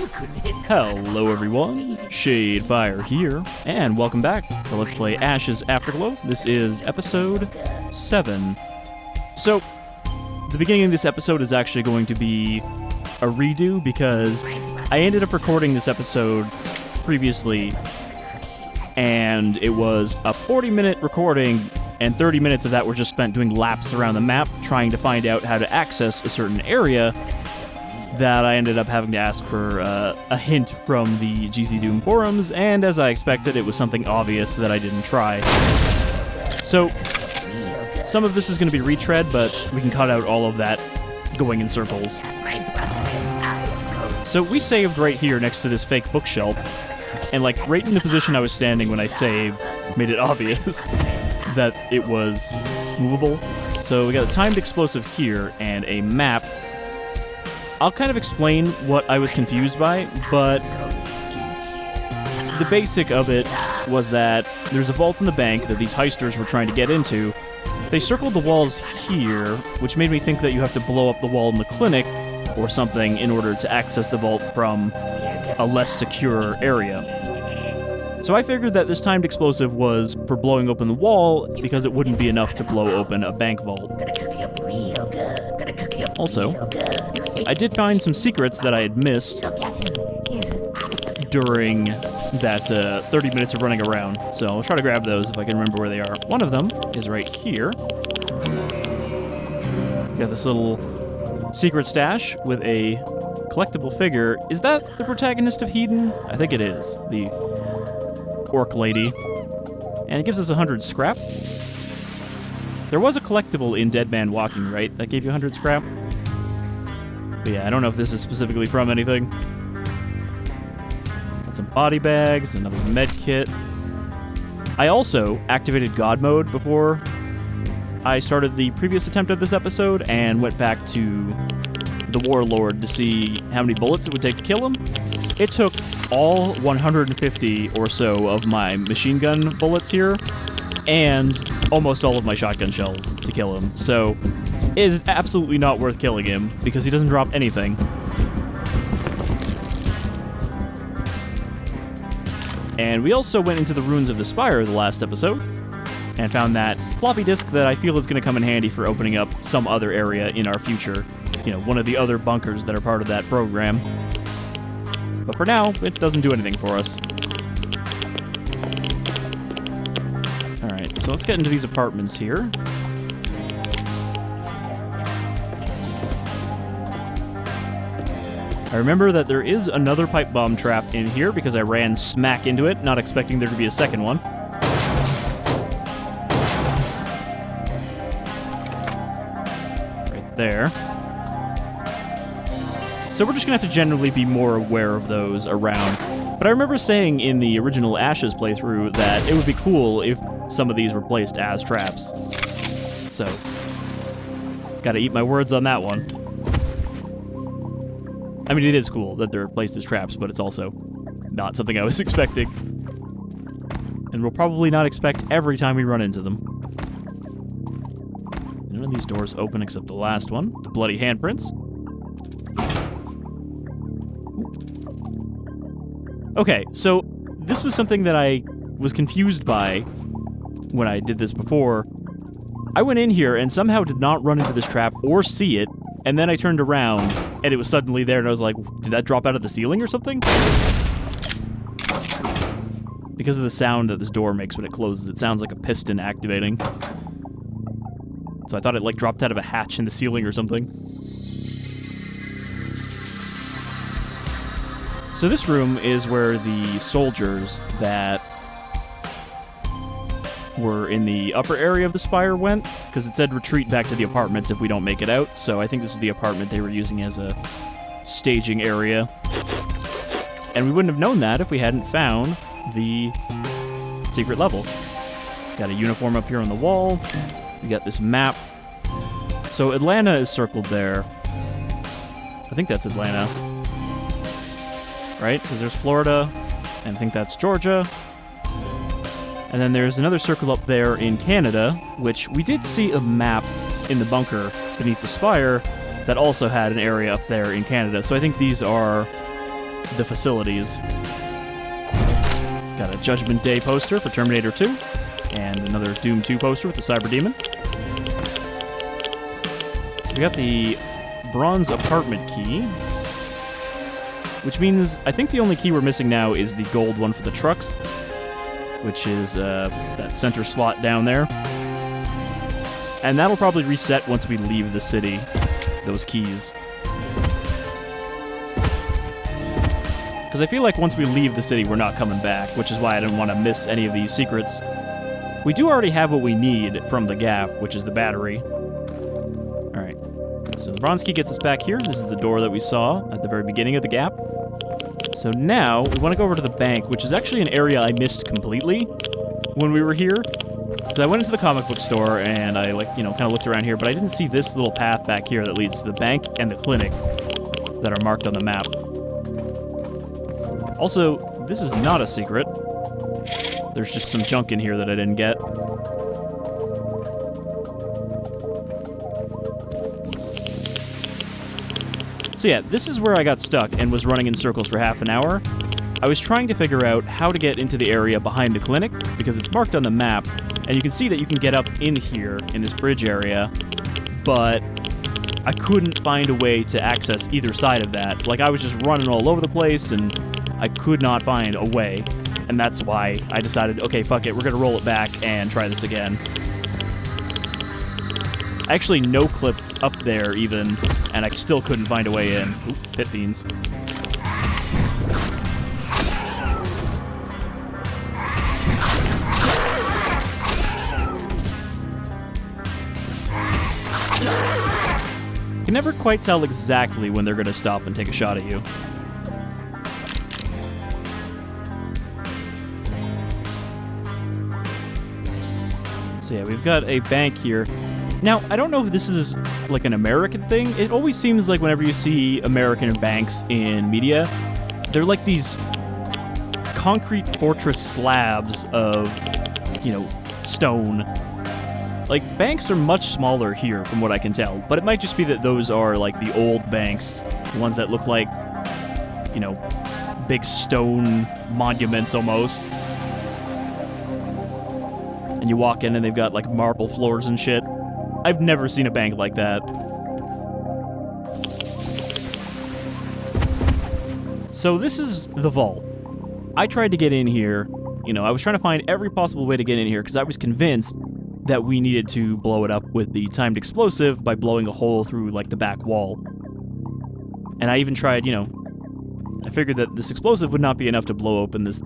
Hello everyone, Shadefyre here, and welcome back to Let's Play Ash's Afterglow. This is episode 7. So, the beginning of this episode is actually going to be a redo because I ended up recording this episode previously, and it was a 40-minute recording, and 30 minutes of that were just spent doing laps around the map, trying to find out how to access a certain area that I ended up having to ask for a hint from the gzdoom forums, and as I expected, it was something obvious that I didn't try. So, some of this is going to be retread, but we can cut out all of that going in circles. So we saved right here next to this fake bookshelf, and like right in the position I was standing when I saved made it obvious that it was movable. So we got a timed explosive here and a map. I'll kind of explain what I was confused by, but the basic of it was that there's a vault in the bank that these heisters were trying to get into. They circled the walls here, which made me think that you have to blow up the wall in the clinic or something in order to access the vault from a less secure area. So I figured that this timed explosive was for blowing open the wall because it wouldn't be enough to blow open a bank vault. Also, I did find some secrets that I had missed during that 30 minutes of running around, so I'll try to grab those if I can remember where they are. One of them is right here. Got this little secret stash with a collectible figure. Is that the protagonist of Hedon? I think it is. The orc lady. And it gives us 100 scrap. There was a collectible in Dead Man Walking, right? That gave you 100 scrap? But yeah, I don't know if this is specifically from anything. Got some body bags, another med kit. I also activated God mode before I started the previous attempt at this episode and went back to the Warlord to see how many bullets it would take to kill him. It took all 150 or so of my machine gun bullets here and almost all of my shotgun shells to kill him. So it is absolutely not worth killing him because he doesn't drop anything. And we also went into the ruins of the Spire the last episode and found that floppy disk that I feel is going to come in handy for opening up some other area in our future. You know, one of the other bunkers that are part of that program. But for now, it doesn't do anything for us. Alright, so let's get into these apartments here. I remember that there is another pipe bomb trap in here because I ran smack into it, not expecting there to be a second one. Right there. So we're just going to have to generally be more aware of those around. But I remember saying in the original Ashes playthrough that it would be cool if some of these were placed as traps. So, gotta eat my words on that one. I mean, it is cool that they're placed as traps, but it's also not something I was expecting. And we'll probably not expect every time we run into them. None of these doors open except the last one, the bloody handprints. Okay, so this was something that I was confused by when I did this before. I went in here and somehow did not run into this trap or see it, and then I turned around and it was suddenly there and I was like, did that drop out of the ceiling or something? Because of the sound that this door makes when it closes, it sounds like a piston activating. So I thought it like dropped out of a hatch in the ceiling or something. So this room is where the soldiers that were in the upper area of the spire went, because it said retreat back to the apartments if we don't make it out, so I think this is the apartment they were using as a staging area. And we wouldn't have known that if we hadn't found the secret level. Got a uniform up here on the wall, we got this map. So Atlanta is circled there. I think that's Atlanta. Right? Because there's Florida, and I think that's Georgia. And then there's another circle up there in Canada, which we did see a map in the bunker beneath the spire that also had an area up there in Canada. So I think these are the facilities. Got a Judgment Day poster for Terminator 2, and another Doom 2 poster with the Cyber Demon. So we got the bronze apartment key, which means I think the only key we're missing now is the gold one for the trucks, which is that center slot down there. And that'll probably reset once we leave the city, those keys. Because I feel like once we leave the city, we're not coming back, which is why I didn't want to miss any of these secrets. We do already have what we need from the gap, which is the battery. Alright, so the bronze key gets us back here. This is the door that we saw at the very beginning of the gap. So now, we want to go over to the bank, which is actually an area I missed completely when we were here. Because I went into the comic book store, and I, kind of looked around here, but I didn't see this little path back here that leads to the bank and the clinic that are marked on the map. Also, this is not a secret. There's just some junk in here that I didn't get. So yeah, this is where I got stuck and was running in circles for half an hour. I was trying to figure out how to get into the area behind the clinic, because it's marked on the map, and you can see that you can get up in here, in this bridge area, but I couldn't find a way to access either side of that. Like, I was just running all over the place, and I could not find a way, and that's why I decided, okay, fuck it, we're gonna roll it back and try this again. I actually no-clipped up there, even, and I still couldn't find a way in. Oop, pit fiends. You can never quite tell exactly when they're gonna stop and take a shot at you. So yeah, we've got a bank here. Now, I don't know if this is like an American thing. It always seems like whenever you see American banks in media, they're like these concrete fortress slabs of, stone. Like, banks are much smaller here from what I can tell, but it might just be that those are like the old banks, the ones that look like, big stone monuments almost. And you walk in and they've got like marble floors and shit. I've never seen a bank like that. So this is the vault. I tried to get in here. I was trying to find every possible way to get in here because I was convinced that we needed to blow it up with the timed explosive by blowing a hole through like the back wall. And I even tried, I figured that this explosive would not be enough to blow open this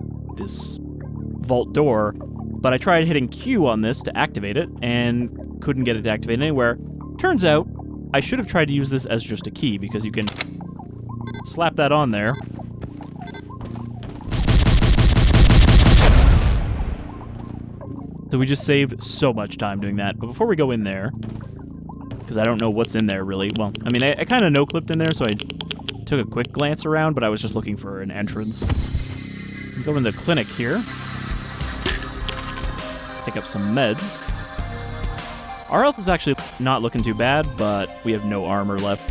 vault door, but I tried hitting Q on this to activate it and couldn't get it to activate anywhere. Turns out, I should have tried to use this as just a key, because you can slap that on there. So we just saved so much time doing that. But before we go in there, because I don't know what's in there, really. Well, I mean, I kind of no-clipped in there, so I took a quick glance around, but I was just looking for an entrance. Go in the clinic here. Pick up some meds. Our health is actually not looking too bad, but we have no armor left.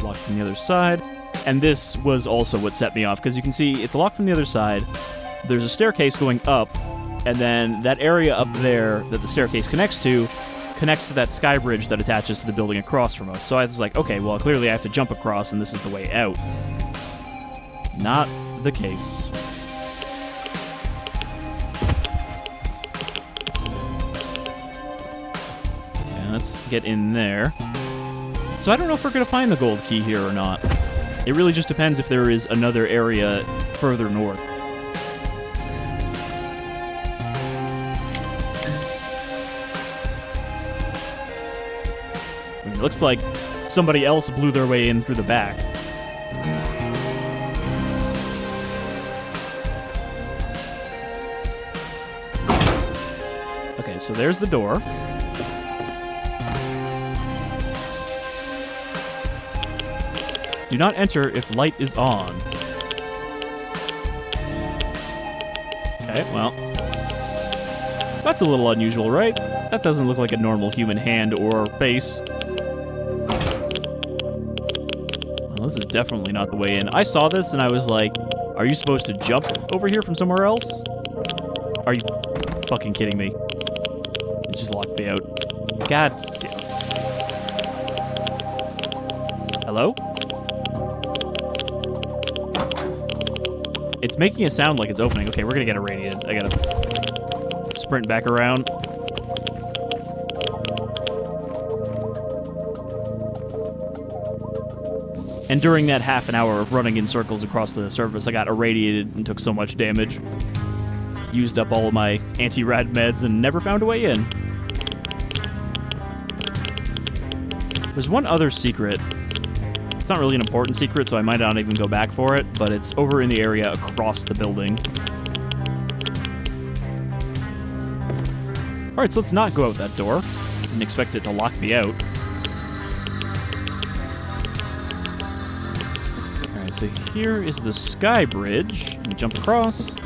Locked from the other side. And this was also what set me off, because you can see it's locked from the other side. There's a staircase going up, and then that area up there that the staircase connects to that sky bridge that attaches to the building across from us. So I was like, okay, well, clearly I have to jump across, and this is the way out. Not the case. Let's get in there. So I don't know if we're going to find the gold key here or not. It really just depends if there is another area further north. I mean, it looks like somebody else blew their way in through the back. Okay, so there's the door. Do not enter if light is on. Okay, well. That's a little unusual, right? That doesn't look like a normal human hand or face. Well, Well, this is definitely not the way in. I saw this and I was like, are you supposed to jump over here from somewhere else? Are you fucking kidding me? It just locked me out. God damn. Hello? It's making it sound like it's opening. Okay, we're gonna get irradiated. I gotta sprint back around. And during that half an hour of running in circles across the surface, I got irradiated and took so much damage. Used up all of my anti-rad meds and never found a way in. There's one other secret. It's not really an important secret, so I might not even go back for it, but it's over in the area across the building. Alright, so let's not go out that door. Didn't expect it to lock me out. Alright, so here is the sky bridge. Let me jump across.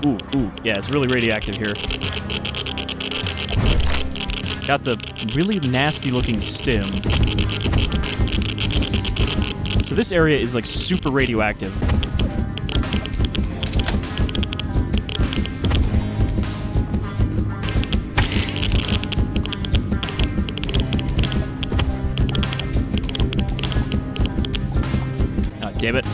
Ooh, yeah, it's really radioactive here. Got the really nasty looking stim. So this area is like super radioactive. God damn it.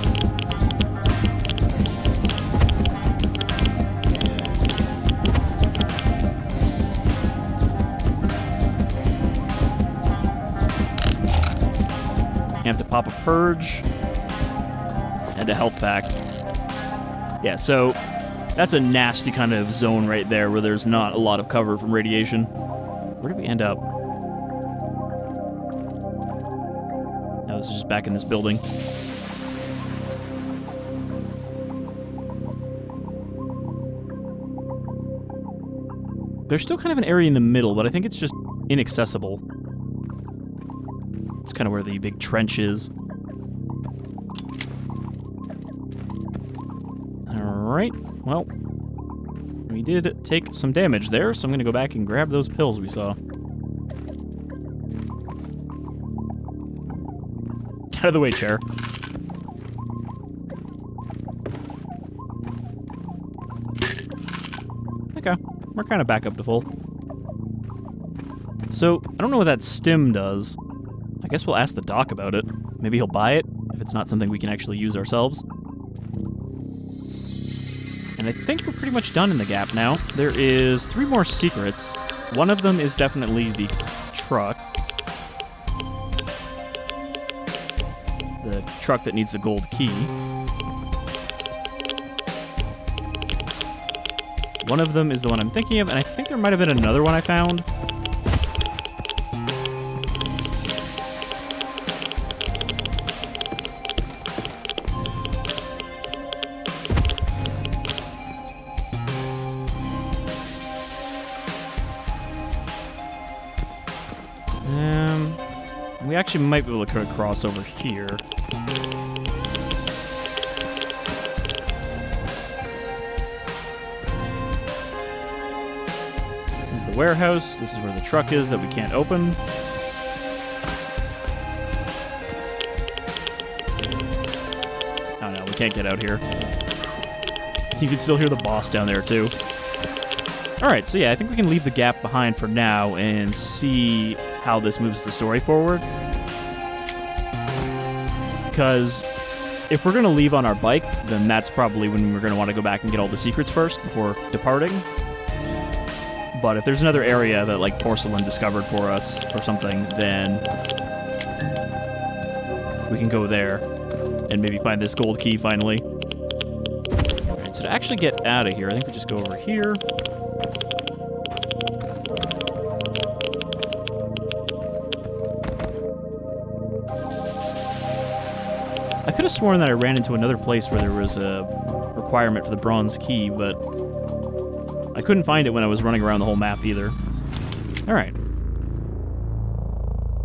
You have to pop a purge and a health pack. Yeah, so that's a nasty kind of zone right there where there's not a lot of cover from radiation. Where did we end up? Now this is just back in this building. There's still kind of an area in the middle, but I think it's just inaccessible. It's kind of where the big trench is. Alright, well, we did take some damage there, so I'm going to go back and grab those pills we saw. Get out of the way, chair. Okay, we're kind of back up to full. So, I don't know what that stim does. I guess we'll ask the doc about it. Maybe he'll buy it, if it's not something we can actually use ourselves. And I think we're pretty much done in the gap now. There is 3 more secrets. One of them is definitely the truck. The truck that needs the gold key. One of them is the one I'm thinking of, and I think there might have been another one I found. We actually might be able to cross over here. This is the warehouse. This is where the truck is that we can't open. Oh no, we can't get out here. You can still hear the boss down there too. Alright, so yeah, I think we can leave the gap behind for now and see how this moves the story forward. Because if we're going to leave on our bike, then that's probably when we're going to want to go back and get all the secrets first before departing. But if there's another area that, like, Porcelain discovered for us or something, then we can go there and maybe find this gold key finally. Alright, so to actually get out of here, I think we just go over here. I could have sworn that I ran into another place where there was a requirement for the bronze key, but I couldn't find it when I was running around the whole map either. Alright.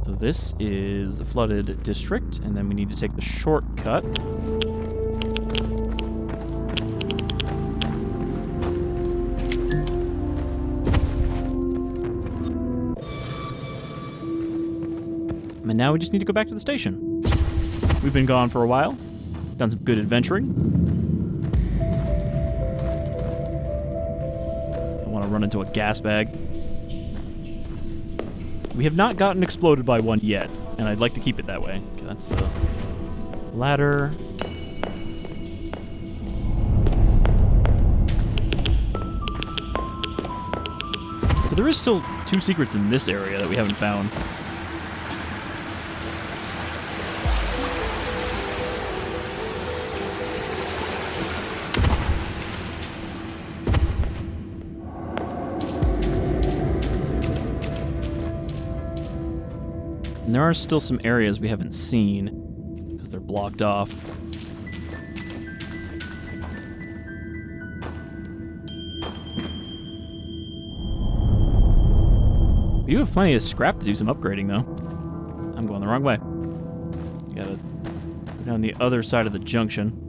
So this is the flooded district, and then we need to take the shortcut. now we just need to go back to the station. We've been gone for a while. Done some good adventuring. I want to run into a gas bag. We have not gotten exploded by one yet, and I'd like to keep it that way. Okay, that's the ladder. But there is still 2 secrets in this area that we haven't found. And there are still some areas we haven't seen because they're blocked off. We do have plenty of scrap to do some upgrading, though. I'm going the wrong way. Gotta go down the other side of the junction.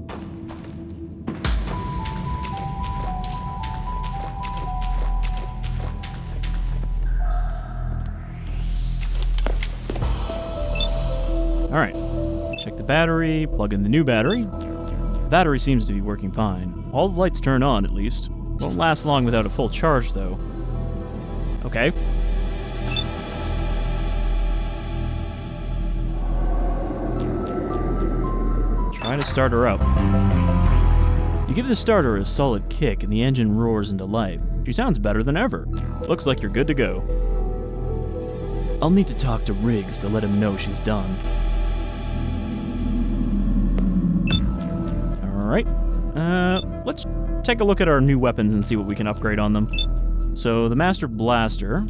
Alright, check the battery, plug in the new battery. The battery seems to be working fine. All the lights turn on, at least. Won't last long without a full charge, though. Okay. Try to start her up. You give the starter a solid kick and the engine roars into life. She sounds better than ever. Looks like you're good to go. I'll need to talk to Riggs to let him know she's done. Alright, let's take a look at our new weapons and see what we can upgrade on them. So, the Master Blaster.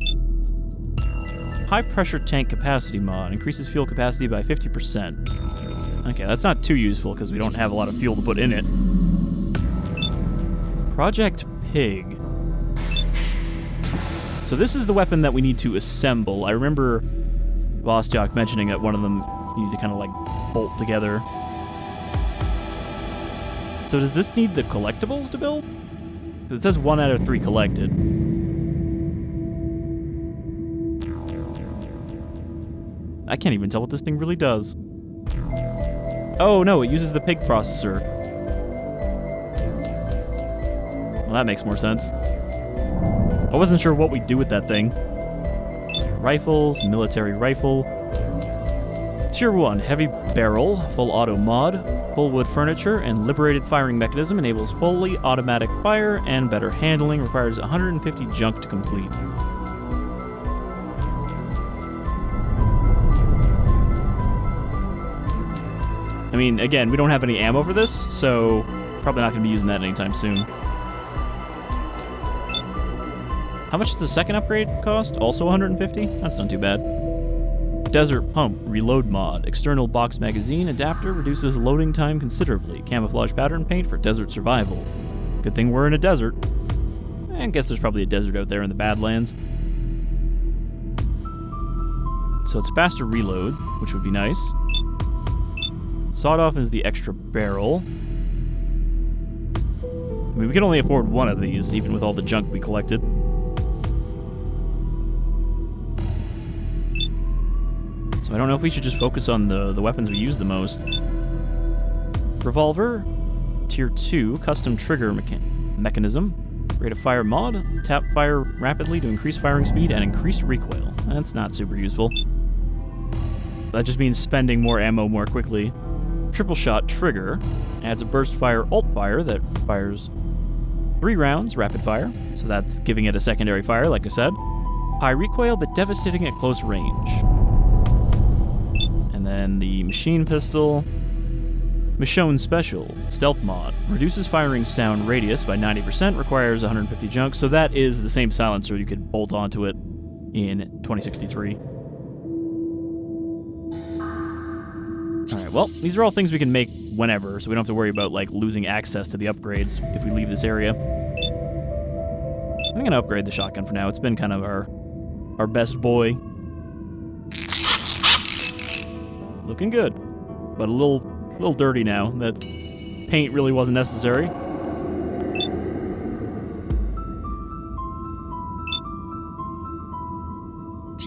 High pressure tank capacity mod. Increases fuel capacity by 50%. Okay, that's not too useful because we don't have a lot of fuel to put in it. Project Pig. So this is the weapon that we need to assemble. I remember Vostok mentioning that one of them you need to kind of like bolt together. So does this need the collectibles to build? Because it says 1 out of 3 collected. I can't even tell what this thing really does. Oh no, it uses the pig processor. Well, that makes more sense. I wasn't sure what we'd do with that thing. Rifles, military rifle. Tier 1, heavy barrel, full auto mod, full wood furniture, and liberated firing mechanism enables fully automatic fire and better handling, requires 150 junk to complete. I mean, again, we don't have any ammo for this, so probably not going to be using that anytime soon. How much does the second upgrade cost? Also 150? That's not too bad. Desert Pump Reload Mod. External box magazine adapter reduces loading time considerably. Camouflage pattern paint for desert survival. Good thing we're in a desert. I guess there's probably a desert out there in the Badlands. So it's faster reload, which would be nice. Sawed off is the extra barrel. I mean, we can only afford one of these, even with all the junk we collected. So I don't know if we should just focus on the weapons we use the most. Revolver, Tier 2, custom trigger mechanism. Rate of fire mod, tap fire rapidly to increase firing speed and increase recoil. That's not super useful. That just means spending more ammo more quickly. Triple shot trigger, adds a burst fire alt fire that fires 3 rounds rapid fire, so that's giving it a secondary fire, like I said. High recoil, but devastating at close range. And then the machine pistol. Michonne Special, stealth mod. Reduces firing sound radius by 90%, requires 150 junk, so that is the same silencer you could bolt onto it in 2063. Alright, well, these are all things we can make whenever, so we don't have to worry about, like, losing access to the upgrades if we leave this area. I'm gonna upgrade the shotgun for now. It's been kind of our best boy. Looking good, but a little dirty now. That paint really wasn't necessary.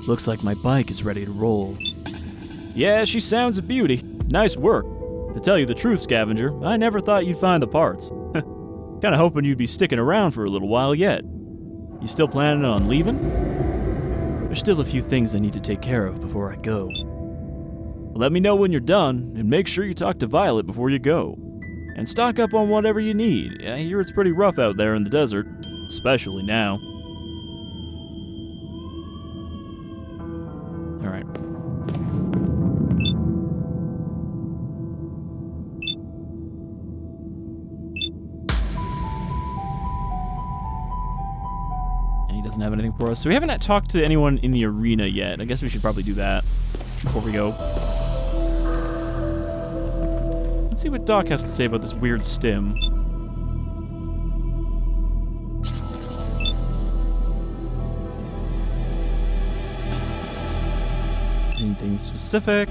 Looks like my bike is ready to roll. Yeah, she sounds a beauty. Nice work. To tell you the truth, Scavenger, I never thought you'd find the parts. Kinda hoping you'd be sticking around for a little while yet. You still planning on leaving? There's still a few things I need to take care of before I go. Let me know when you're done, and make sure you talk to Violet before you go. And stock up on whatever you need. I hear it's pretty rough out there in the desert, especially now. Alright. And he doesn't have anything for us. So we haven't talked to anyone in the arena yet. I guess we should probably do that before we go. Let's see what Doc has to say about this weird stim. Anything specific?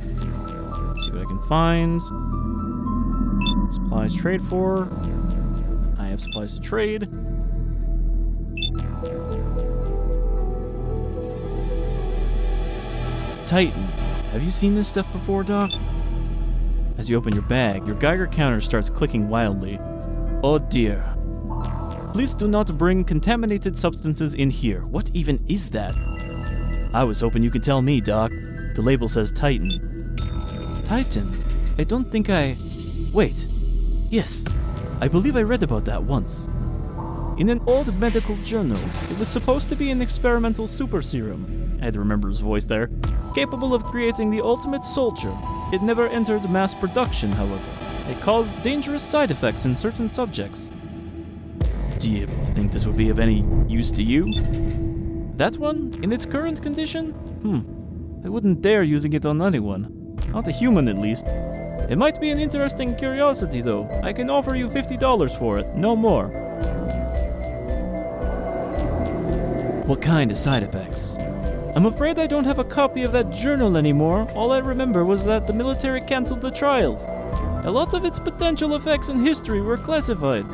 Let's see what I can find. Supplies trade for. I have supplies to trade. Titan. Have you seen this stuff before, Doc? As you open your bag, your Geiger counter starts clicking wildly. Oh dear. Please do not bring contaminated substances in here. What even is that? I was hoping you could tell me, Doc. The label says Titan. Titan? I don't think I... Wait. Yes. I believe I read about that once. In an old medical journal, it was supposed to be an experimental super serum. I had to remember his voice there. Capable of creating the ultimate soldier. It never entered mass production, however. It caused dangerous side effects in certain subjects. Do you think this would be of any use to you? That one? In its current condition? I wouldn't dare using it on anyone. Not a human, at least. It might be an interesting curiosity, though. I can offer you $50 for it, no more. What kind of side effects? I'm afraid I don't have a copy of that journal anymore. All I remember was that the military canceled the trials. A lot of its potential effects in history were classified.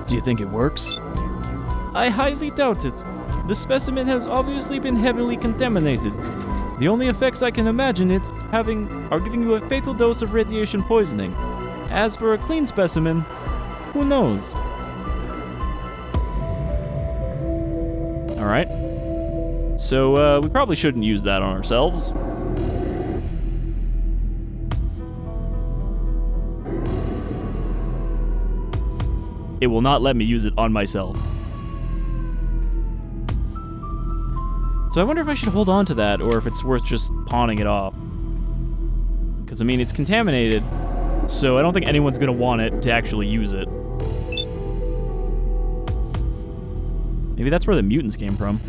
Do you think it works? I highly doubt it. The specimen has obviously been heavily contaminated. The only effects I can imagine it having are giving you a fatal dose of radiation poisoning. As for a clean specimen, who knows? Alright. So, we probably shouldn't use that on ourselves. It will not let me use it on myself. So I wonder if I should hold on to that, or if it's worth just pawning it off. Because, I mean, it's contaminated, so I don't think anyone's going to want it to actually use it. Maybe that's where the mutants came from.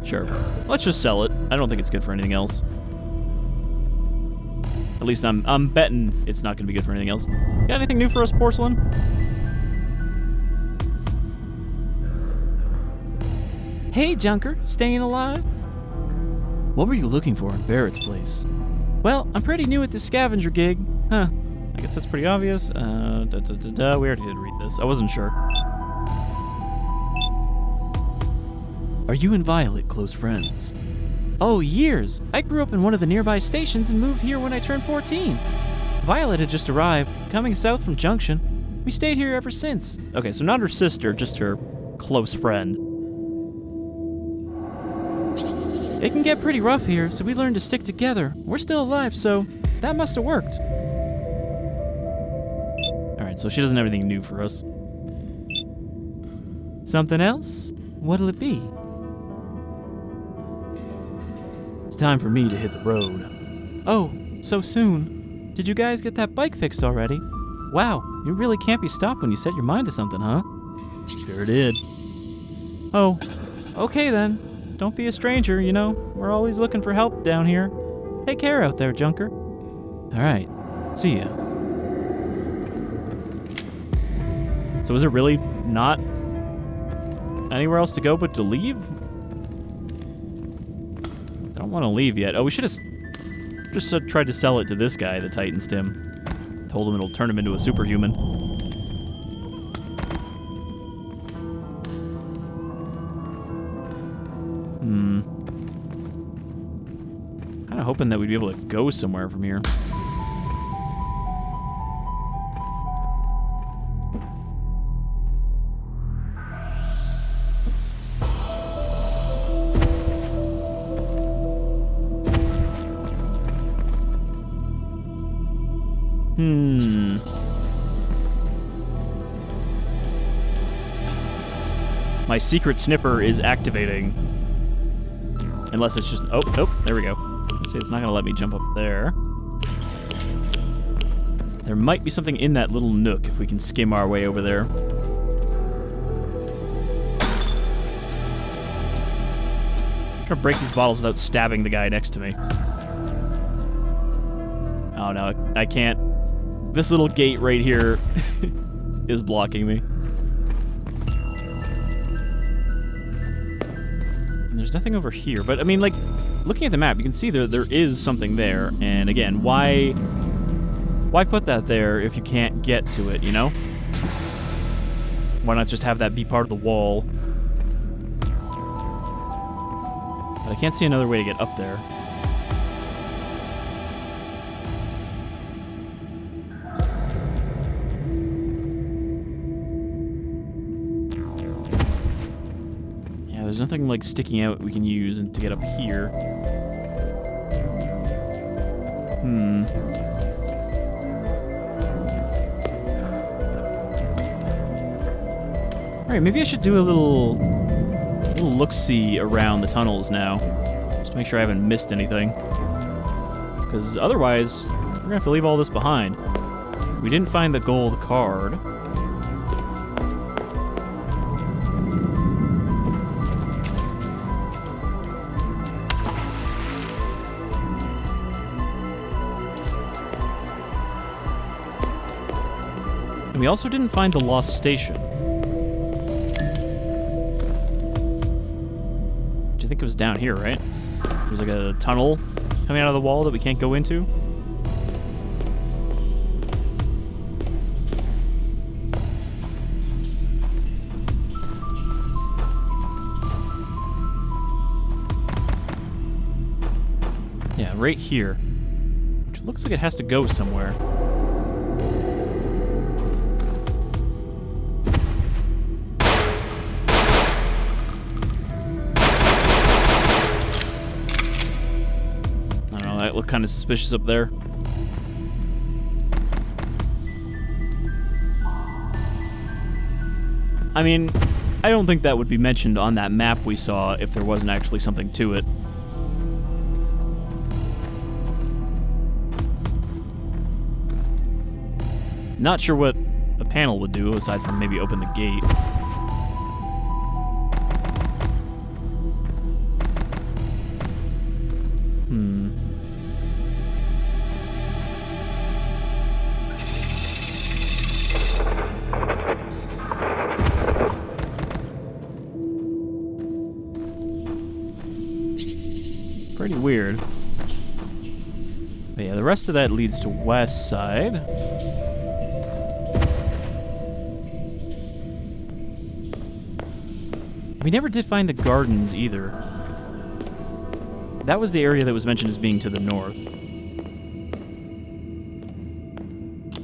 Sure. Let's just sell it. I don't think it's good for anything else. At least I'm betting it's not going to be good for anything else. Got anything new for us, Porcelain? Hey, Junker. Staying alive? What were you looking for in Barrett's place? Well, I'm pretty new at this scavenger gig. Huh. I guess that's pretty obvious. We already did read this. I wasn't sure. Are you and Violet close friends? Oh, years. I grew up in one of the nearby stations and moved here when I turned 14. Violet had just arrived, coming south from Junction. We stayed here ever since. Okay, so not her sister, just her close friend. It can get pretty rough here, so we learned to stick together. We're still alive, so that must have worked. Alright, so she doesn't have anything new for us. Something else? What'll it be? It's time for me to hit the road. Oh, so soon. Did you guys get that bike fixed already? Wow, you really can't be stopped when you set your mind to something, huh? Sure did. Oh, okay then. Don't be a stranger, you know. We're always looking for help down here. Take care out there, Junker. Alright, see ya. So is it really not anywhere else to go but to leave? I don't want to leave yet. Oh, we should have just tried to sell it to this guy, the Titan Stim. Told him it'll turn him into a superhuman. Kind of hoping that we'd be able to go somewhere from here. My secret snipper is activating. Unless it's just... Oh, there we go. See, it's not going to let me jump up there. There might be something in that little nook if we can skim our way over there. I'm trying to break these bottles without stabbing the guy next to me. Oh, no, I can't. This little gate right here is blocking me. And there's nothing over here, but I mean, like, looking at the map, you can see there is something there. And again, why put that there if you can't get to it, you know? Why not just have that be part of the wall? But I can't see another way to get up there. There's nothing like sticking out we can use to get up here. Alright, maybe I should do a little look-see around the tunnels now. Just to make sure I haven't missed anything. Because otherwise, we're gonna have to leave all this behind. We didn't find the gold card. We also didn't find the lost station. Which I think it was down here, right? There's like a tunnel coming out of the wall that we can't go into. Yeah, right here. Which looks like it has to go somewhere. That looked kind of suspicious up there. I mean, I don't think that would be mentioned on that map we saw if there wasn't actually something to it. Not sure what a panel would do aside from maybe open the gate. Pretty weird. But yeah, the rest of that leads to west side. We never did find the gardens either. That was the area that was mentioned as being to the north.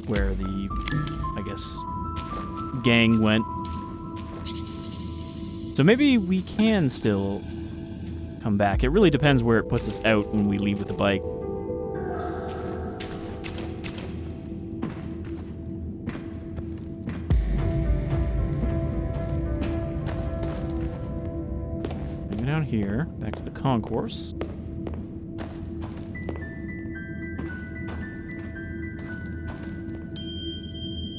Where the, I guess, gang went. So maybe we can still come back. It really depends where it puts us out when we leave with the bike. Moving down here, back to the concourse.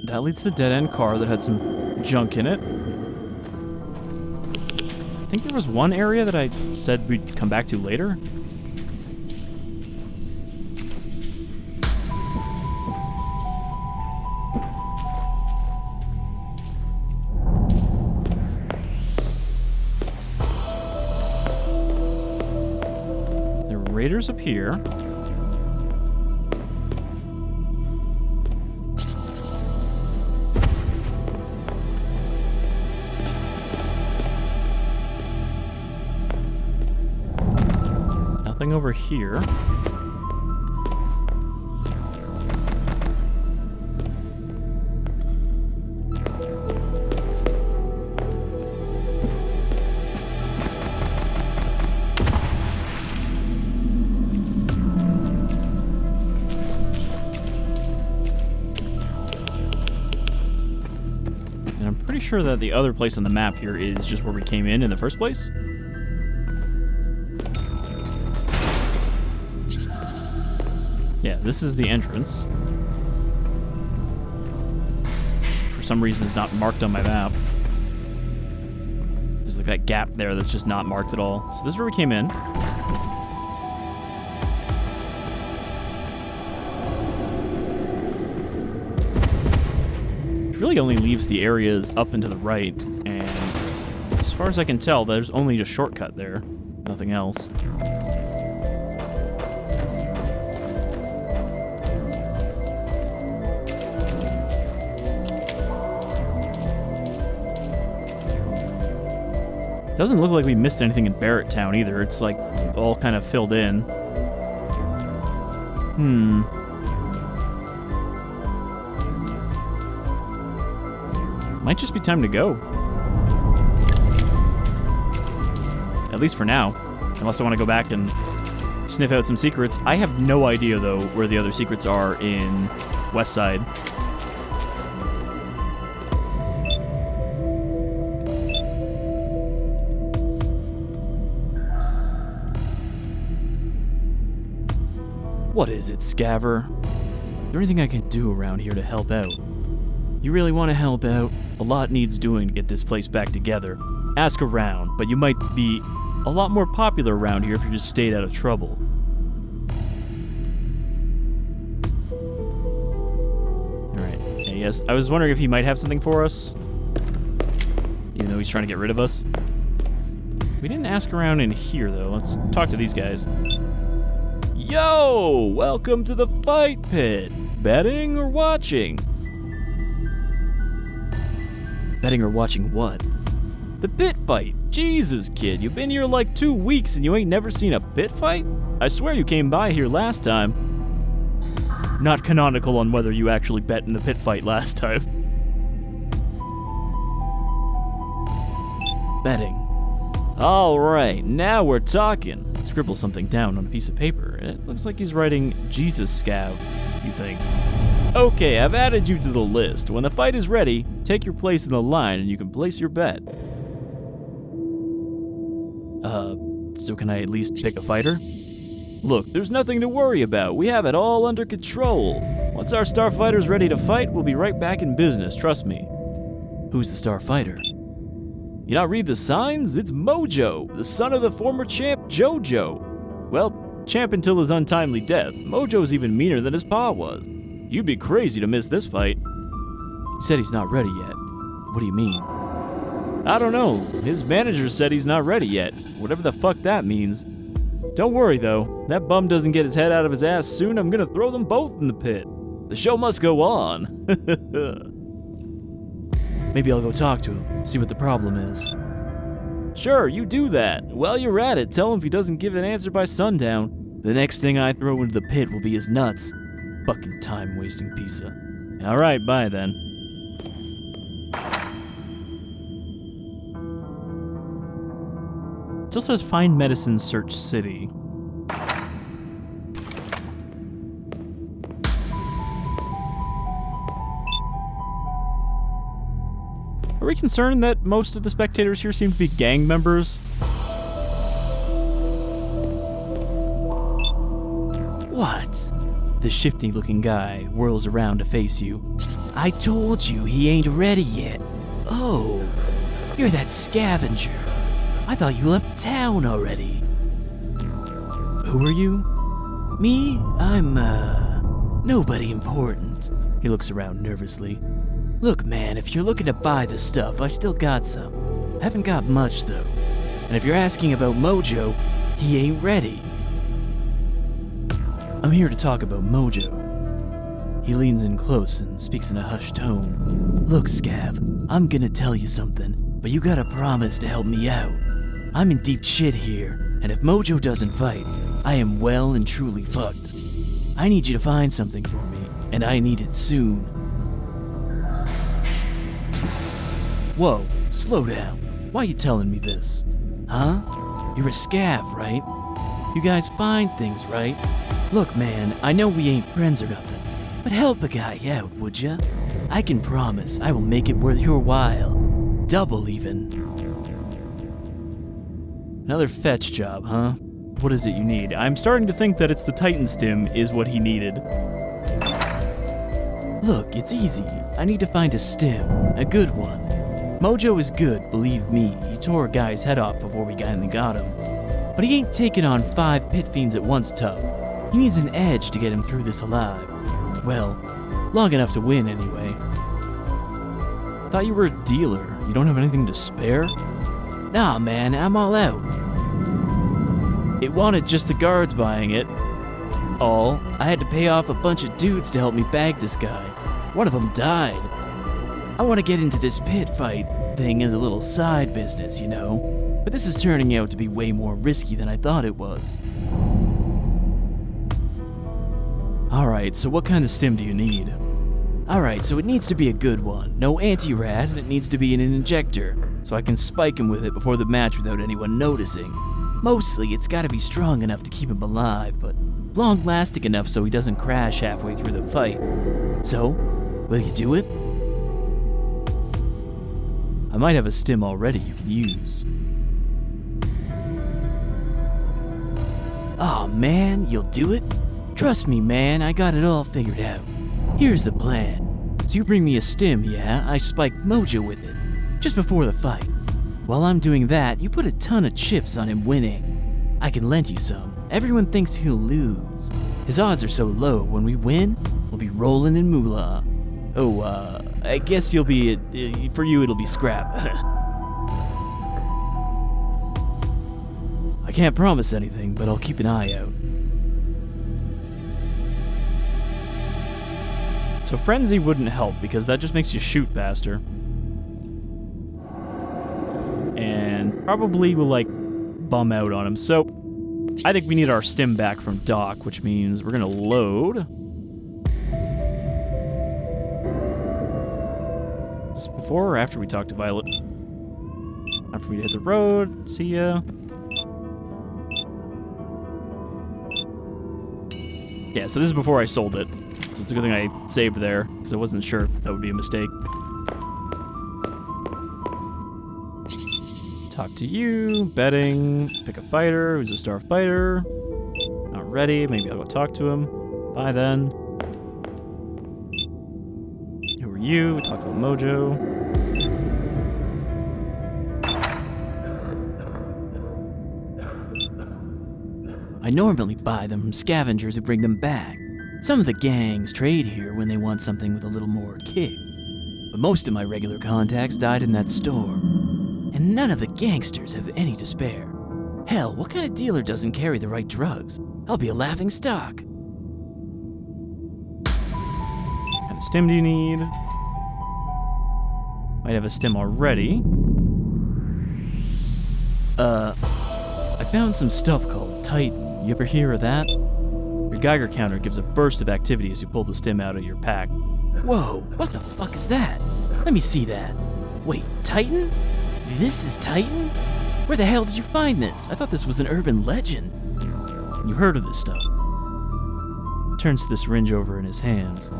That leads to the dead-end car that had some junk in it. I think there was one area that I said we'd come back to later. There are raiders up here. Nothing over here. And I'm pretty sure that the other place on the map here is just where we came in the first place. Yeah, this is the entrance. For some reason, it's not marked on my map. There's like that gap there that's just not marked at all. So this is where we came in. Which really only leaves the areas up and to the right. And as far as I can tell, there's only a shortcut there. Nothing else. Doesn't look like we missed anything in Barrett Town either. It's like all kind of filled in. Might just be time to go. At least for now. Unless I want to go back and sniff out some secrets. I have no idea, though, where the other secrets are in Westside. What is it, Scaver? Is there anything I can do around here to help out? You really want to help out? A lot needs doing to get this place back together. Ask around, but you might be a lot more popular around here if you just stayed out of trouble. Alright, yes, I was wondering if he might have something for us. Even though he's trying to get rid of us. We didn't ask around in here, though. Let's talk to these guys. Yo! Welcome to the fight pit! Betting or watching? Betting or watching what? The pit fight! Jesus, kid, you've been here like 2 weeks and you ain't never seen a pit fight? I swear you came by here last time. Not canonical on whether you actually bet in the pit fight last time. Betting. Alright, now we're talking. Scribble something down on a piece of paper. It looks like he's writing Jesus Scav, you think. Okay, I've added you to the list. When the fight is ready, take your place in the line and you can place your bet. So can I at least pick a fighter? Look, there's nothing to worry about. We have it all under control. Once our star fighter's ready to fight, we'll be right back in business, trust me. Who's the star fighter? You not read the signs? It's Mojo, the son of the former champ Jojo. Well, champ until his untimely death. Mojo's even meaner than his pa was. You'd be crazy to miss this fight. You said he's not ready yet. What do you mean? I don't know. His manager said he's not ready yet. Whatever the fuck that means. Don't worry though. That bum doesn't get his head out of his ass soon, I'm gonna throw them both in the pit. The show must go on. Maybe I'll go talk to him, see what the problem is. Sure, you do that. While you're at it, tell him if he doesn't give an answer by sundown, the next thing I throw into the pit will be his nuts. Fucking time-wasting piece of... Alright, bye then. It still says find medicine, search city. Are we concerned that most of the spectators here seem to be gang members? What? The shifty-looking guy whirls around to face you. I told you he ain't ready yet. Oh, you're that scavenger. I thought you left town already. Who are you? Me? I'm, nobody important. He looks around nervously. Look, man, if you're looking to buy the stuff, I still got some. Haven't got much, though. And if you're asking about Mojo, he ain't ready. I'm here to talk about Mojo. He leans in close and speaks in a hushed tone. Look, Scav, I'm gonna tell you something, but you gotta promise to help me out. I'm in deep shit here, and if Mojo doesn't fight, I am well and truly fucked. I need you to find something for me, and I need it soon. Whoa, slow down. Why are you telling me this? Huh? You're a scav, right? You guys find things, right? Look, man, I know we ain't friends or nothing, but help a guy out, would ya? I can promise I will make it worth your while. Double, even. Another fetch job, huh? What is it you need? I'm starting to think that it's the Titan stim is what he needed. Look, it's easy. I need to find a stim, a good one. Mojo is good, believe me. He tore a guy's head off before we finally got him. But he ain't taking on 5 pit fiends at once tough. He needs an edge to get him through this alive. Well, long enough to win anyway. Thought you were a dealer. You don't have anything to spare? Nah, man, I'm all out. It wanted just the guards buying it. All. I had to pay off a bunch of dudes to help me bag this guy. One of them died. I want to get into this pit fight thing as a little side business, you know? But this is turning out to be way more risky than I thought it was. Alright, so what kind of stim do you need? Alright, so it needs to be a good one. No anti-rad, and it needs to be an injector, so I can spike him with it before the match without anyone noticing. Mostly, it's gotta be strong enough to keep him alive, but long-lasting enough so he doesn't crash halfway through the fight. So, will you do it? I might have a stim already you can use. Aw, man, you'll do it? Trust me, man, I got it all figured out. Here's the plan. So you bring me a stim, yeah? I spike Mojo with it, just before the fight. While I'm doing that, you put a ton of chips on him winning. I can lend you some. Everyone thinks he'll lose. His odds are so low, when we win, we'll be rolling in moolah. Oh, I guess you'll be, for you it'll be scrap. I can't promise anything, but I'll keep an eye out. So Frenzy wouldn't help, because that just makes you shoot faster. And probably will, like, bum out on him. So I think we need our stim back from Doc, which means we're gonna load. Is this before or after we talk to Violet? Time for me to hit the road. See ya. Yeah, so this is before I sold it. So it's a good thing I saved there, because I wasn't sure if that would be a mistake. Talk to you, betting, pick a fighter, who's a star fighter. Not ready, maybe I'll go talk to him. Bye then. Who are you? Talk about Mojo. I normally buy them from scavengers who bring them back. Some of the gangs trade here when they want something with a little more kick. But most of my regular contacts died in that storm. And none of the gangsters have any to spare. Hell, what kind of dealer doesn't carry the right drugs? I'll be a laughing stock. What kind of stim do you need? Might have a stim already. I found some stuff called Titan. You ever hear of that? Your Geiger counter gives a burst of activity as you pull the stim out of your pack. Whoa, what the fuck is that? Let me see that. Wait, Titan? This is Titan? Where the hell did you find this? I thought this was an urban legend. You heard of this stuff. Turns the syringe over in his hands.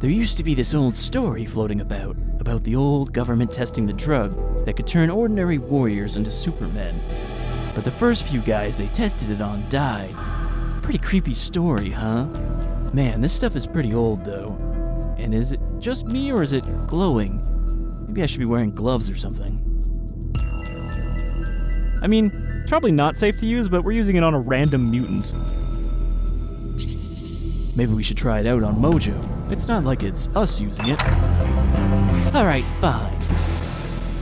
There used to be this old story floating about the old government testing the drug that could turn ordinary warriors into supermen. But the first few guys they tested it on died. Pretty creepy story, huh? Man, this stuff is pretty old though. And is it just me or is it glowing? Maybe I should be wearing gloves or something. I mean, it's probably not safe to use, but we're using it on a random mutant. Maybe we should try it out on Mojo. It's not like it's us using it. Alright, fine.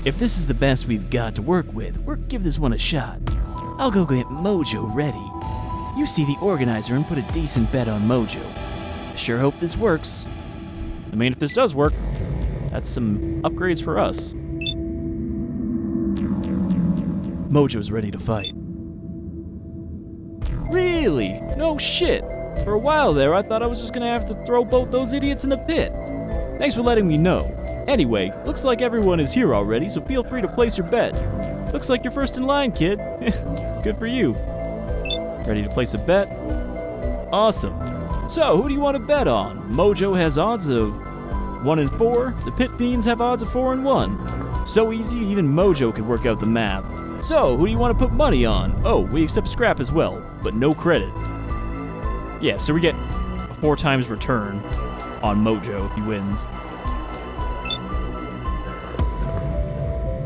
If this is the best we've got to work with, we'll give this one a shot. I'll go get Mojo ready. You see the organizer and put a decent bet on Mojo. I sure hope this works. I mean, if this does work, that's some upgrades for us. Mojo's ready to fight. Really? No shit. For a while there, I thought I was just gonna have to throw both those idiots in the pit. Thanks for letting me know. Anyway, looks like everyone is here already, so feel free to place your bet. Looks like you're first in line, kid. Good for you. Ready to place a bet? Awesome. So, who do you want to bet on? Mojo has odds of 1 in 4. The pit fiends have odds of 4 in 1. So easy, even Mojo could work out the math. So, who do you want to put money on? Oh, we accept scrap as well, but no credit. Yeah, so we get a 4 times return on Mojo if he wins.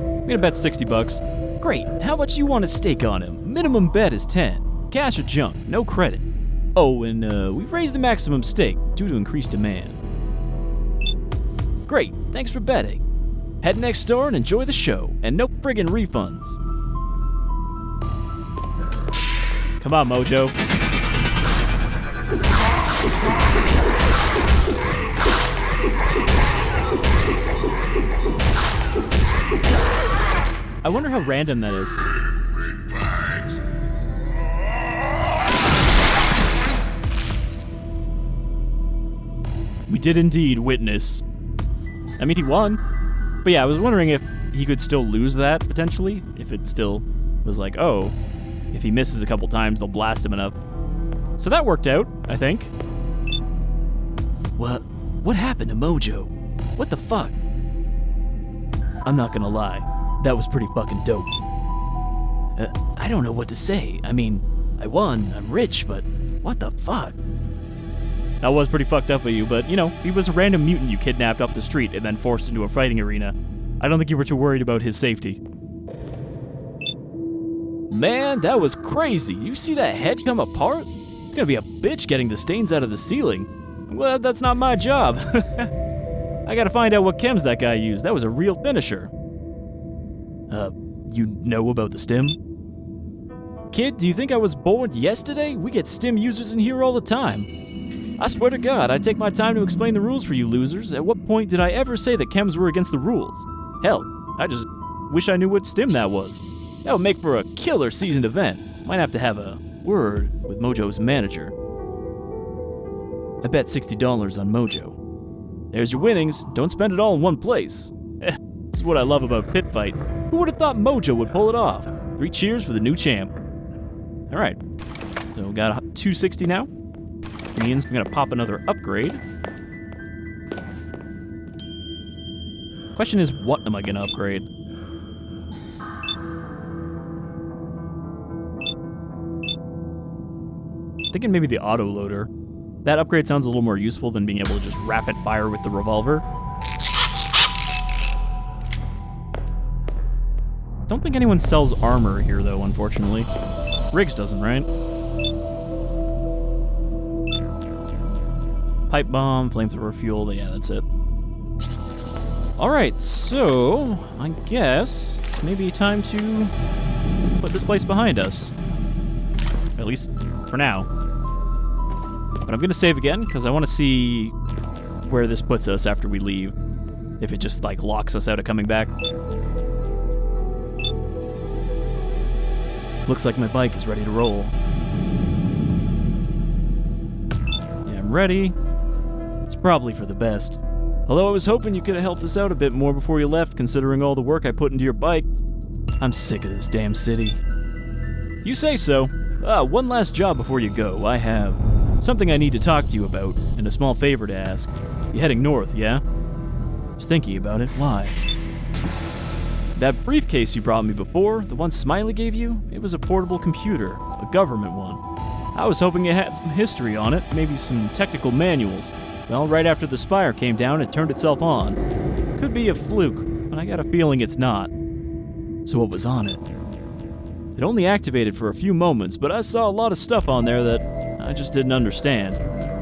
I'm gonna bet $60. Great, how much you want to stake on him? Minimum bet is 10. Cash or junk, no credit. Oh, and we've raised the maximum stake due to increased demand. Great, thanks for betting. Head next door and enjoy the show, and no friggin' refunds. Come on, Mojo. I wonder how random that is. We did indeed witness. I mean, he won. But yeah, I was wondering if he could still lose that, potentially. If it still was like, oh, if he misses a couple times, they'll blast him enough. So that worked out, I think. What happened to Mojo? What the fuck? I'm not gonna lie. That was pretty fucking dope. I don't know what to say. I mean, I won, I'm rich, but what the fuck? That was pretty fucked up of you, but, you know, he was a random mutant you kidnapped up the street and then forced into a fighting arena. I don't think you were too worried about his safety. Man, that was crazy. You see that head come apart? It's gonna be a bitch getting the stains out of the ceiling. I'm glad that's not my job. I gotta find out what chems that guy used. That was a real finisher. You know about the stim? Kid, do you think I was born yesterday? We get stim users in here all the time. I swear to God, I take my time to explain the rules for you losers. At what point did I ever say that chems were against the rules? Hell, I just wish I knew what stim that was. That would make for a killer seasoned event. Might have to have a word with Mojo's manager. I bet $60 on Mojo. There's your winnings. Don't spend it all in one place. This is what I love about Pit Fight. Who would have thought Mojo would pull it off? 3 cheers for the new champ. All right, so we got 260 now. Means I'm gonna pop another upgrade. Question is, what am I gonna upgrade? Thinking maybe the autoloader. That upgrade sounds a little more useful than being able to just rapid fire with the revolver. Don't think anyone sells armor here though, unfortunately. Riggs doesn't, right? Pipe bomb, flamethrower fuel, yeah, that's it. Alright, so I guess it's maybe time to put this place behind us. At least for now. But I'm gonna save again, because I want to see where this puts us after we leave. If it just, like, locks us out of coming back. Looks like my bike is ready to roll. Yeah, I'm ready. It's probably for the best. Although I was hoping you could have helped us out a bit more before you left, considering all the work I put into your bike. I'm sick of this damn city. You say so. One last job before you go. I have something I need to talk to you about, and a small favor to ask. You heading north, yeah? Just thinking about it. Why? That briefcase you brought me before, the one Smiley gave you, it was a portable computer, a government one. I was hoping it had some history on it, maybe some technical manuals. Well, right after the spire came down, it turned itself on. Could be a fluke, but I got a feeling it's not. So what was on it? It only activated for a few moments, but I saw a lot of stuff on there that I just didn't understand.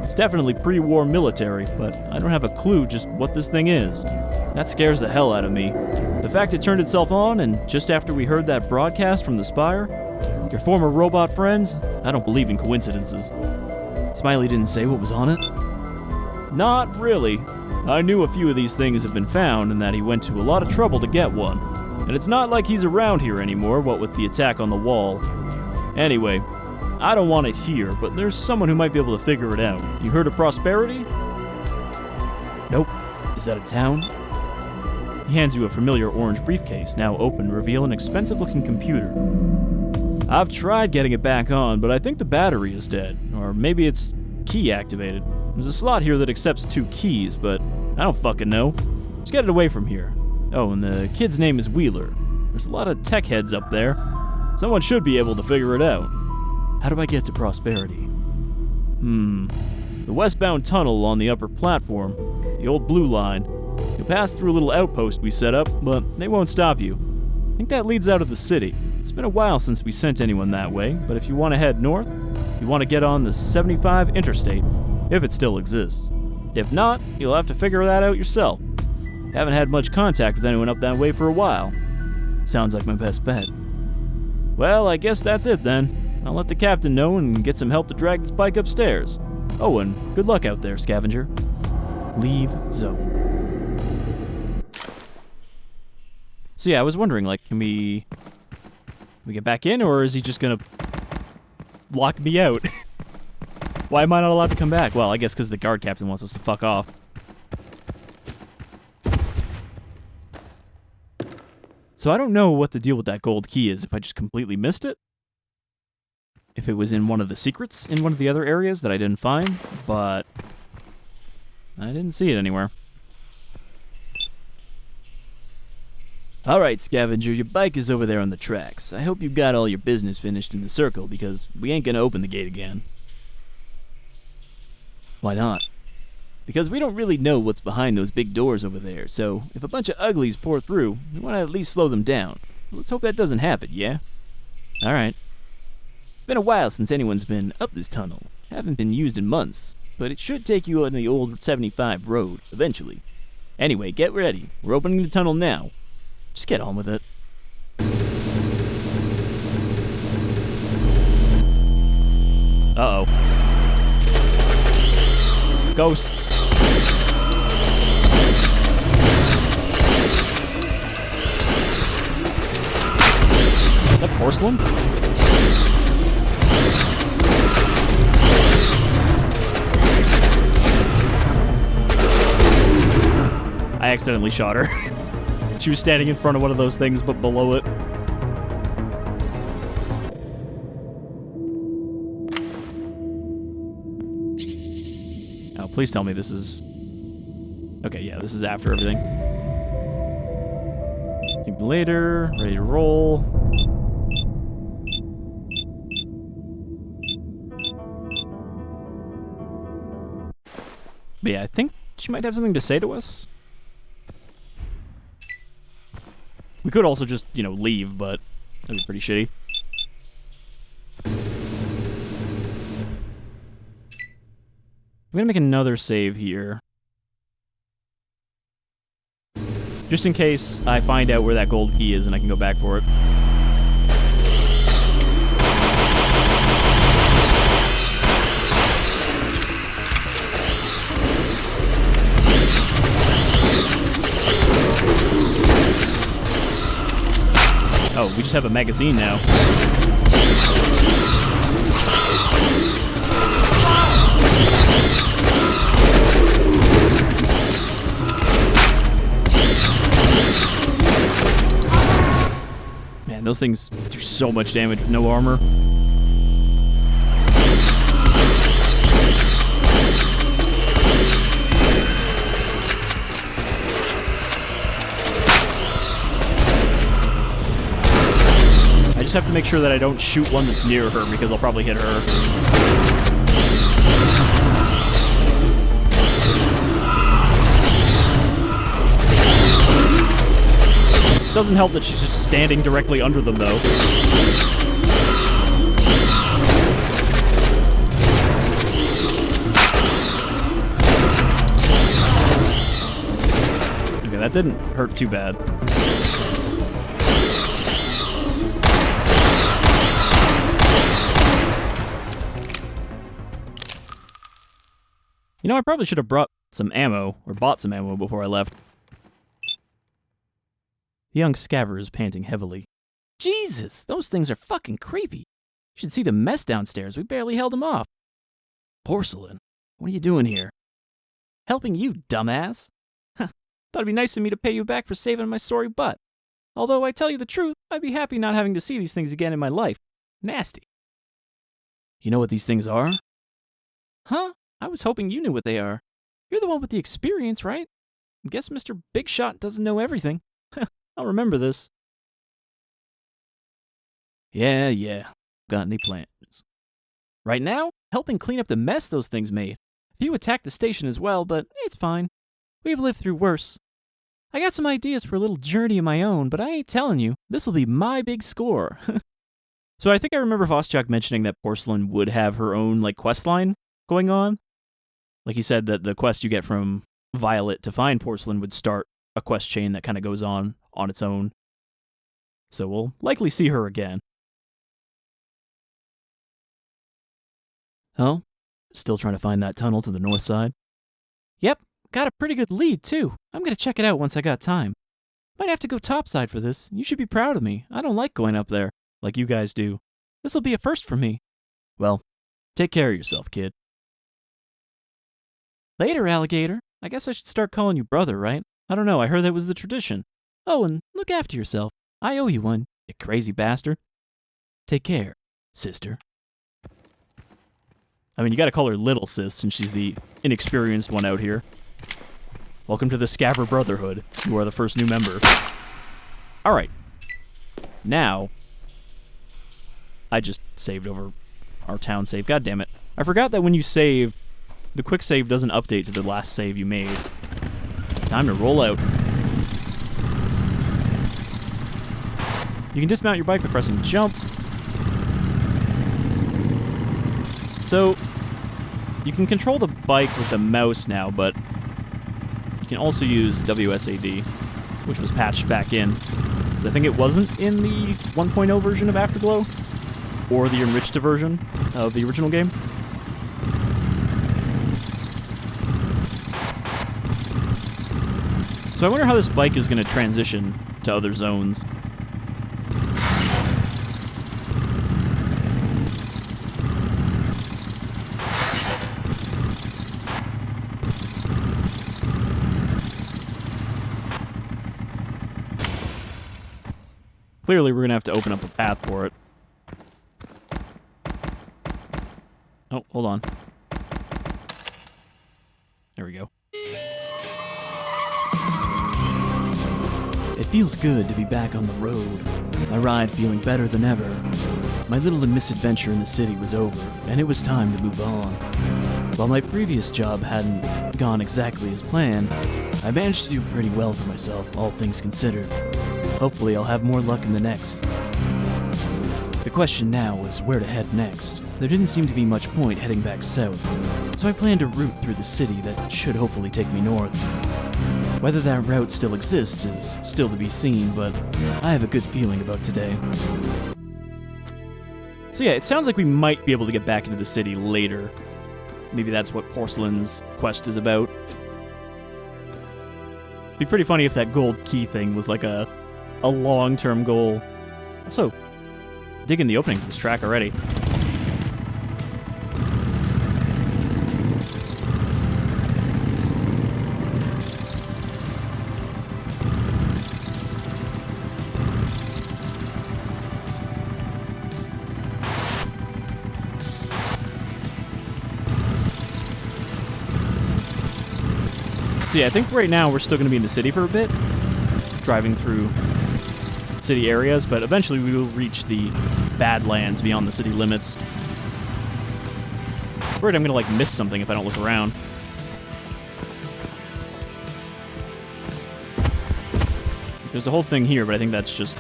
It's definitely pre-war military, but I don't have a clue just what this thing is. That scares the hell out of me. The fact it turned itself on, and just after we heard that broadcast from the Spire, your former robot friends, I don't believe in coincidences. Smiley didn't say what was on it? Not really. I knew a few of these things have been found, and that he went to a lot of trouble to get one. And it's not like he's around here anymore, what with the attack on the wall. Anyway, I don't want it here, but there's someone who might be able to figure it out. You heard of Prosperity? Nope. Is that a town? He hands you a familiar orange briefcase, now open to reveal an expensive-looking computer. I've tried getting it back on, but I think the battery is dead. Or maybe it's key activated. There's a slot here that accepts 2 keys, but I don't fucking know. Just get it away from here. Oh, and the kid's name is Wheeler. There's a lot of tech heads up there. Someone should be able to figure it out. How do I get to Prosperity? The westbound tunnel on the upper platform, the old blue line. You'll pass through a little outpost we set up, but they won't stop you. I think that leads out of the city. It's been a while since we sent anyone that way, but if you want to head north, you want to get on the 75 interstate, if it still exists. If not, you'll have to figure that out yourself. Haven't had much contact with anyone up that way for a while. Sounds like my best bet. Well, I guess that's it then. I'll let the captain know and get some help to drag this bike upstairs. Oh, and good luck out there, scavenger. Leave zone. So yeah, I was wondering, like, can we get back in, or is he just gonna lock me out? Why am I not allowed to come back? Well, I guess because the guard captain wants us to fuck off. So I don't know what the deal with that gold key is, if I just completely missed it. If it was in one of the secrets in one of the other areas that I didn't find, but I didn't see it anywhere. Alright, scavenger, your bike is over there on the tracks. I hope you got all your business finished in the circle, because we ain't gonna open the gate again. Why not? Because we don't really know what's behind those big doors over there, so if a bunch of uglies pour through, we want to at least slow them down. Let's hope that doesn't happen, yeah? Alright. It's been a while since anyone's been up this tunnel. Haven't been used in months, but it should take you on the old 75 road, eventually. Anyway, get ready. We're opening the tunnel now. Just get on with it. Uh-oh. Ghosts. Is that Porcelain? I accidentally shot her. She was standing in front of one of those things, but below it. Oh, please tell me this is... Okay, yeah, this is after everything. Later, ready to roll. But yeah, I think she might have something to say to us. We could also just, you know, leave, but that'd be pretty shitty. I'm gonna make another save here. Just in case I find out where that gold key is and I can go back for it. Oh, we just have a magazine now. Man, those things do so much damage with no armor. I just have to make sure that I don't shoot one that's near her, because I'll probably hit her. Doesn't help that she's just standing directly under them, though. Okay, that didn't hurt too bad. You know, I probably should have brought some ammo, or bought some ammo before I left. The young scaver is panting heavily. Jesus, those things are fucking creepy. You should see the mess downstairs. We barely held him off. Porcelain, what are you doing here? Helping you, dumbass. Thought it'd be nice of me to pay you back for saving my sorry butt. Although I tell you the truth, I'd be happy not having to see these things again in my life. Nasty. You know what these things are? Huh? I was hoping you knew what they are. You're the one with the experience, right? Guess Mr. Big Shot doesn't know everything. I'll remember this. Yeah. Got any plans? Right now, helping clean up the mess those things made. A few attacked the station as well, but it's fine. We've lived through worse. I got some ideas for a little journey of my own, but I ain't telling you. This'll be my big score. So I think I remember Vostyok mentioning that Porcelain would have her own, quest line going on. Like he said that the quest you get from Violet to find Porcelain would start a quest chain that kind of goes on its own. So we'll likely see her again. Oh? Still trying to find that tunnel to the north side? Yep, got a pretty good lead, too. I'm gonna check it out once I got time. Might have to go topside for this. You should be proud of me. I don't like going up there, like you guys do. This'll be a first for me. Well, take care of yourself, kid. Later, alligator. I guess I should start calling you brother, right? I don't know, I heard that was the tradition. Oh, and look after yourself. I owe you one, you crazy bastard. Take care, sister. I mean, you gotta call her Little Sis, since she's the inexperienced one out here. Welcome to the Scaver Brotherhood. You are the first new member. Alright. Now, I just saved over our town save. God damn it. I forgot that when you save, the quick save doesn't update to the last save you made. Time to roll out. You can dismount your bike by pressing jump. So, you can control the bike with the mouse now, but you can also use WSAD, which was patched back in. Because I think it wasn't in the 1.0 version of Afterglow, or the enriched version of the original game. So I wonder how this bike is going to transition to other zones. Clearly, we're going to have to open up a path for it. Oh, hold on. There we go. It feels good to be back on the road. My ride feeling better than ever. My little misadventure in the city was over, and it was time to move on. While my previous job hadn't gone exactly as planned, I managed to do pretty well for myself, all things considered. Hopefully I'll have more luck in the next. The question now was where to head next. There didn't seem to be much point heading back south, so I planned a route through the city that should hopefully take me north. Whether that route still exists is still to be seen, but I have a good feeling about today. So yeah, it sounds like we might be able to get back into the city later. Maybe that's what Porcelain's quest is about. It'd be pretty funny if that gold key thing was like a long-term goal. Also, digging the opening to this track already. So yeah, I think right now we're still going to be in the city for a bit, driving through city areas, but eventually we will reach the Badlands beyond the city limits. Worried I'm going to miss something if I don't look around. There's a whole thing here, but I think that's just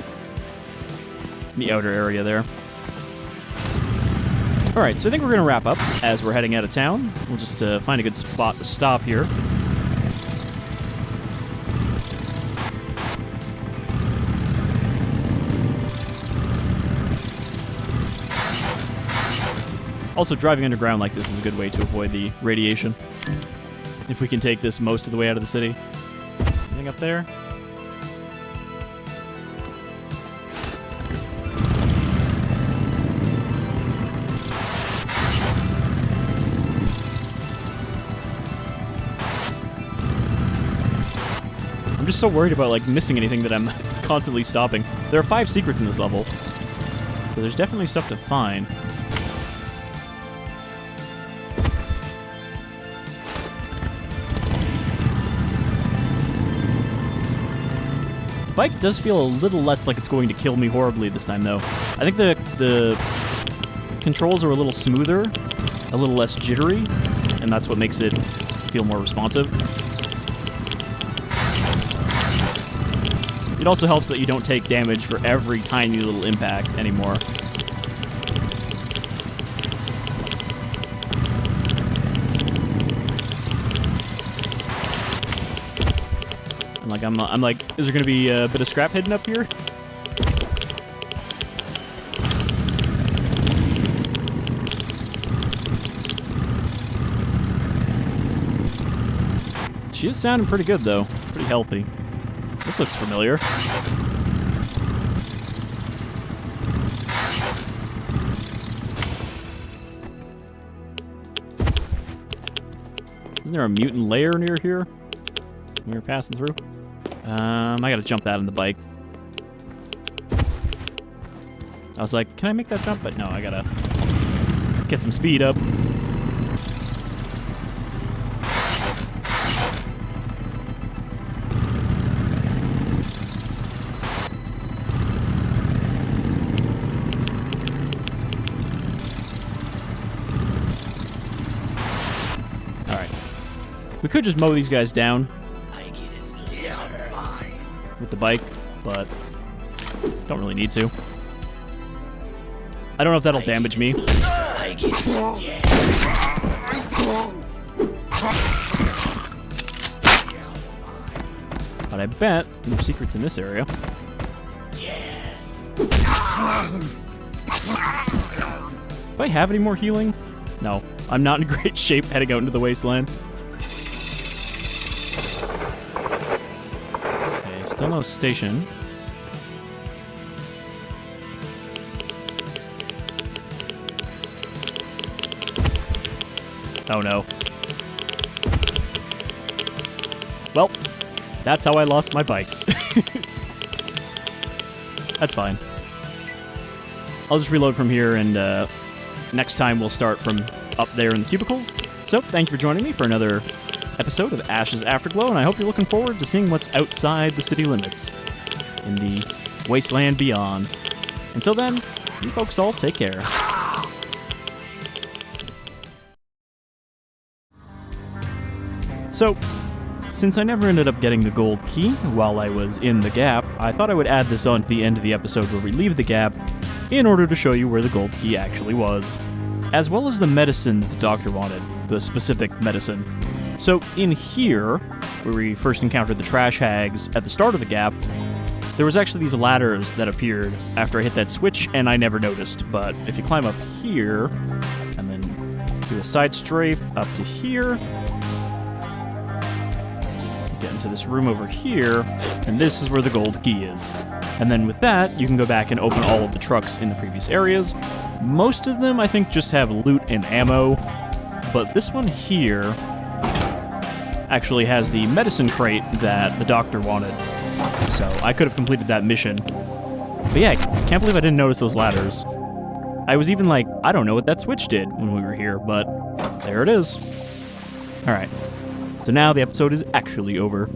the outer area there. Alright, so I think we're going to wrap up as we're heading out of town. We'll just find a good spot to stop here. Also, driving underground like this is a good way to avoid the radiation. If we can take this most of the way out of the city. Anything up there? just so worried about, like, missing anything that I'm constantly stopping. There are 5 secrets in this level, so there's definitely stuff to find. The bike does feel a little less like it's going to kill me horribly this time, though. I think the controls are a little smoother, a little less jittery, and that's what makes it feel more responsive. It also helps that you don't take damage for every tiny little impact anymore. I'm like, is there gonna be a bit of scrap hidden up here? She is sounding pretty good though, pretty healthy. This looks familiar. Isn't there a mutant lair near here? We were passing through. I gotta jump that on the bike. I was like, can I make that jump? But no, I gotta get some speed up. Alright. We could just mow these guys down with the bike, but don't really need to. I don't know if that'll damage me. But I bet there's secrets in this area. Do I have any more healing? No. I'm not in great shape heading out into the wasteland. Still no station. Oh no. Well, that's how I lost my bike. That's fine. I'll just reload from here, and next time we'll start from up there in the cubicles. So, thank you for joining me for another episode of Ash's Afterglow, and I hope you're looking forward to seeing what's outside the city limits in the wasteland beyond. Until then, you folks all take care. So, since I never ended up getting the gold key while I was in the gap, I thought I would add this on to the end of the episode where we leave the gap in order to show you where the gold key actually was, as well as the medicine that the doctor wanted, the specific medicine. So in here, where we first encountered the trash hags at the start of the gap, there was actually these ladders that appeared after I hit that switch, and I never noticed. But if you climb up here, and then do a side strafe up to here, get into this room over here, and this is where the gold key is. And then with that, you can go back and open all of the trucks in the previous areas. Most of them, I think, just have loot and ammo, but this one here actually has the medicine crate that the doctor wanted. So I could have completed that mission. But yeah, I can't believe I didn't notice those ladders. I was even like, I don't know what that switch did when we were here, but there it is. Alright. So now the episode is actually over.